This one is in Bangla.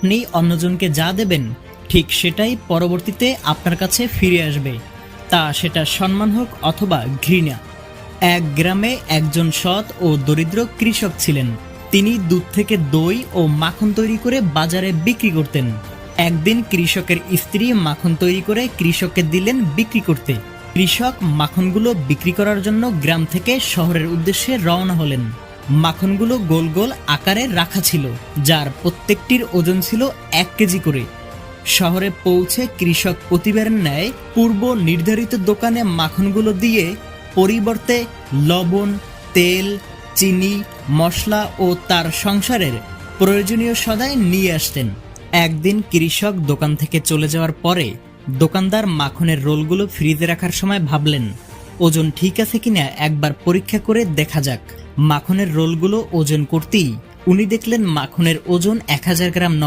আপনি অন্যজনকে যা দেবেন ঠিক সেটাই পরবর্তীতে আপনার কাছে ফিরে আসবে, তা সেটা সম্মান হোক অথবা ঘৃণা। এক গ্রামে একজন সৎ ও দরিদ্র কৃষক ছিলেন। তিনি দুধ থেকে দই ও মাখন তৈরি করে বাজারে বিক্রি করতেন। একদিন কৃষকের স্ত্রী মাখন তৈরি করে কৃষককে দিলেন বিক্রি করতে। কৃষক মাখনগুলো বিক্রি করার জন্য গ্রাম থেকে শহরের উদ্দেশ্যে রওনা হলেন। মাখনগুলো গোল গোল আকারে রাখা ছিল, যার প্রত্যেকটির ওজন ছিল 1 কেজি করে। শহরে পৌঁছে কৃষক প্রতিবারের ন্যায় পূর্ব নির্ধারিত দোকানে মাখনগুলো দিয়ে পরিবর্তে লবণ, তেল, চিনি, মশলা ও তার সংসারের প্রয়োজনীয় সদাই নিয়ে আসতেন। একদিন কৃষক দোকান থেকে চলে যাওয়ার পরে দোকানদার মাখনের রোলগুলো ফ্রিজে রাখার সময় ভাবলেন, ওজন ঠিক আছে কিনা একবার পরীক্ষা করে দেখা যাক। মাখনের রোলগুলো ওজন করতেই উনি দেখলেন মাখনের ওজন 1000 গ্রাম নয়।